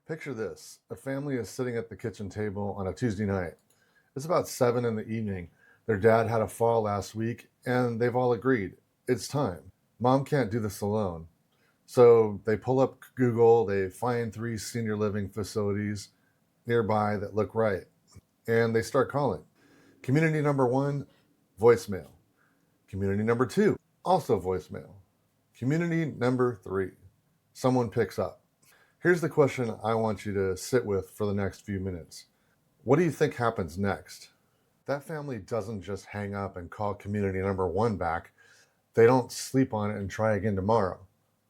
Picture this. A family is sitting at the kitchen table on a Tuesday night. It's about 7 in the evening. Their dad had a fall last week, and they've all agreed it's time. Mom can't do this alone. So they pull up Google, they find 3 senior living facilities nearby that look right, and they start calling. Community number 1, voicemail. Community number 2, also voicemail. Community number 3, someone picks up. Here's the question I want you to sit with for the next few minutes. What do you think happens next? That family doesn't just hang up and call community number 1 back. They don't sleep on it and try again tomorrow.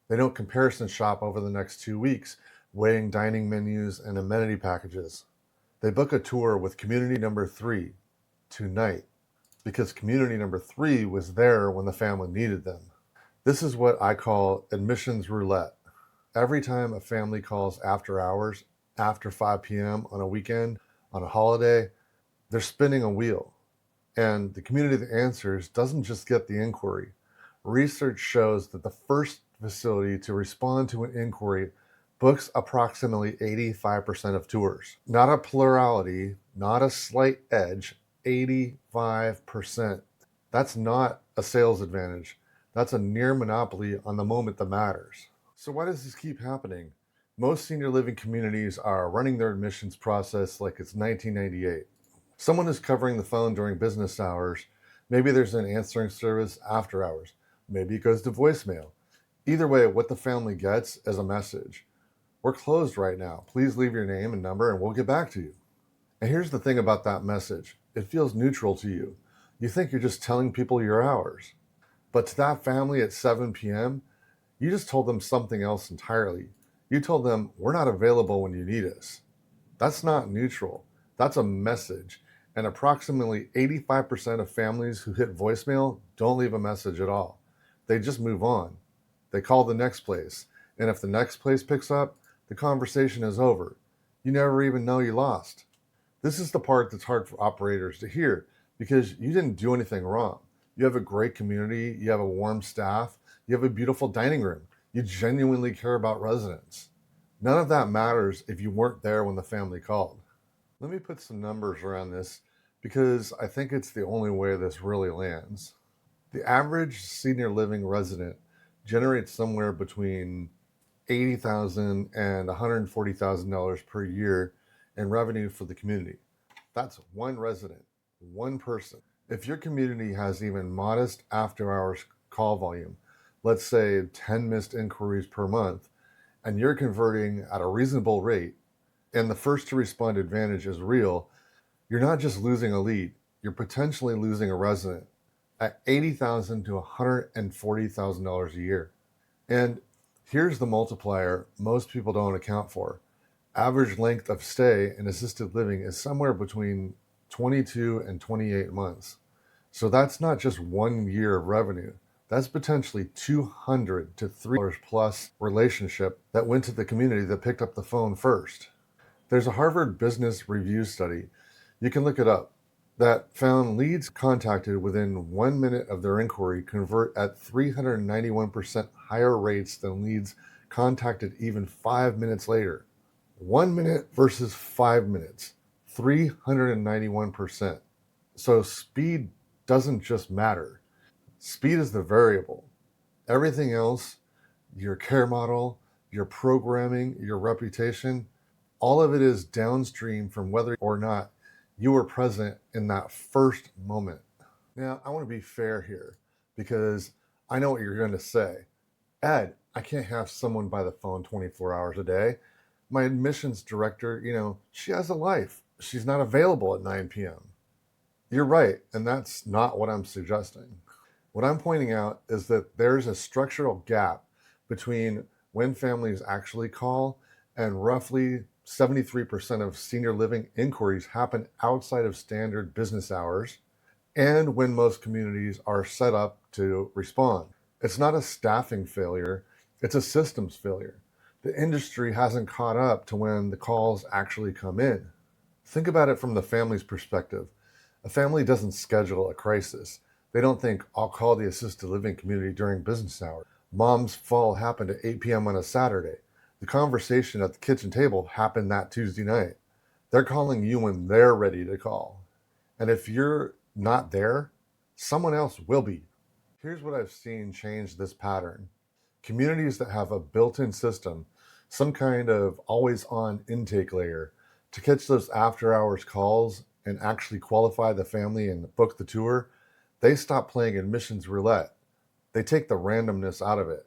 They don't comparison shop over the next 2 weeks, weighing dining menus and amenity packages. They book a tour with community number 3 tonight because community number 3 was there when the family needed them. This is what I call admissions roulette. Every time a family calls after hours, after 5 p.m. on a weekend, on a holiday, they're spinning a wheel. And the community that answers doesn't just get the inquiry. Research shows that the first facility to respond to an inquiry books approximately 85% of tours. Not a plurality, not a slight edge, 85%. That's not a sales advantage. That's a near monopoly on the moment that matters. So why does this keep happening? Most senior living communities are running their admissions process like it's 1998. Someone is covering the phone during business hours. Maybe there's an answering service after hours. Maybe it goes to voicemail. Either way, what the family gets is a message. We're closed right now. Please leave your name and number and we'll get back to you. And here's the thing about that message. It feels neutral to you. You think you're just telling people your hours. But to that family at 7 p.m., you just told them something else entirely. You told them, we're not available when you need us. That's not neutral. That's a message. And approximately 85% of families who hit voicemail don't leave a message at all. They just move on. They call the next place. And if the next place picks up, the conversation is over. You never even know you lost. This is the part that's hard for operators to hear because you didn't do anything wrong. You have a great community. You have a warm staff. You have a beautiful dining room. You genuinely care about residents. None of that matters if you weren't there when the family called. Let me put some numbers around this because I think it's the only way this really lands. The average senior living resident generates somewhere between $80,000 and $140,000 per year in revenue for the community. That's one resident, one person. If your community has even modest after-hours call volume, let's say 10 missed inquiries per month, and you're converting at a reasonable rate, and the first to respond advantage is real, you're not just losing a lead, you're potentially losing a resident at $80,000 to $140,000 a year. And here's the multiplier most people don't account for. Average length of stay in assisted living is somewhere between 22 and 28 months. So that's not just 1 year of revenue. That's potentially $200 to $300 plus relationship that went to the community that picked up the phone first. There's a Harvard Business Review study, you can look it up, that found leads contacted within 1 minute of their inquiry convert at 391% higher rates than leads contacted even 5 minutes later. 1 minute versus 5 minutes, 391%. So speed doesn't just matter. Speed is the variable. Everything else, your care model, your programming, your reputation, all of it is downstream from whether or not you were present in that first moment. Now, I want to be fair here because I know what you're going to say. Ed, I can't have someone by the phone 24 hours a day. My admissions director, she has a life. She's not available at 9 p.m. You're right, and that's not what I'm suggesting. What I'm pointing out is that there's a structural gap between when families actually call and roughly 73% of senior living inquiries happen outside of standard business hours and when most communities are set up to respond. It's not a staffing failure, it's a systems failure. The industry hasn't caught up to when the calls actually come in. Think about it from the family's perspective. A family doesn't schedule a crisis. They don't think, I'll call the assisted living community during business hours. Mom's fall happened at 8 p.m. on a Saturday. The conversation at the kitchen table happened that Tuesday night. They're calling you when they're ready to call. And if you're not there, someone else will be. Here's what I've seen change this pattern. Communities that have a built-in system, some kind of always-on intake layer to catch those after-hours calls and actually qualify the family and book the tour, they stop playing admissions roulette. They take the randomness out of it.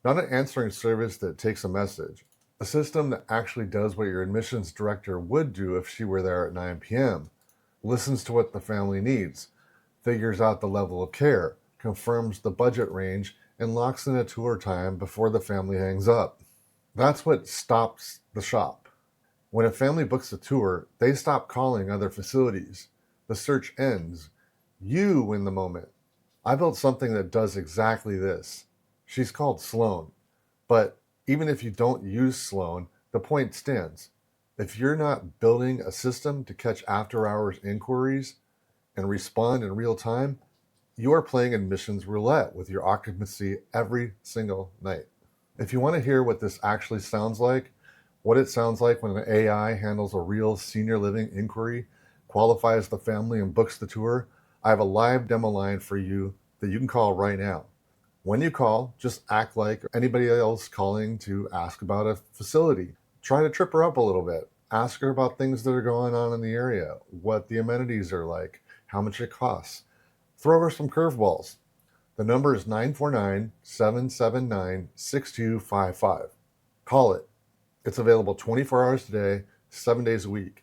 Not an answering service that takes a message. A system that actually does what your admissions director would do if she were there at 9 p.m. Listens to what the family needs, figures out the level of care, confirms the budget range, and locks in a tour time before the family hangs up. That's what stops the shop. When a family books a tour, they stop calling other facilities. The search ends. You win the moment. I built something that does exactly this. She's called Sloane. But even if you don't use Sloane, the point stands. If you're not building a system to catch after-hours inquiries and respond in real time, you are playing admissions roulette with your occupancy every single night. If you want to hear what this actually sounds like, what it sounds like when an AI handles a real senior living inquiry, qualifies the family, and books the tour, I have a live demo line for you that you can call right now. When you call, just act like anybody else calling to ask about a facility. Try to trip her up a little bit. Ask her about things that are going on in the area, what the amenities are like, how much it costs. Throw her some curveballs. The number is 949-779-6255. Call it. It's available 24 hours a day, 7 days a week.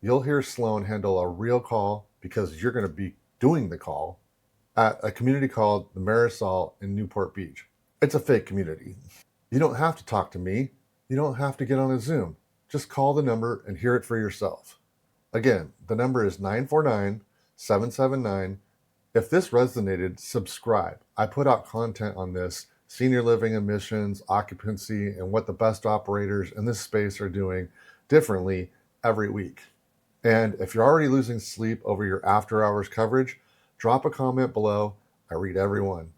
You'll hear Sloane handle a real call because you're going to be doing the call at a community called the Marisol in Newport Beach. It's a fake community. You don't have to talk to me. You don't have to get on a Zoom. Just call the number and hear it for yourself. Again, the number is 949-779. If this resonated, subscribe. I put out content on this, senior living admissions, occupancy, and what the best operators in this space are doing differently every week. And if you're already losing sleep over your after hours coverage, drop a comment below. I read everyone.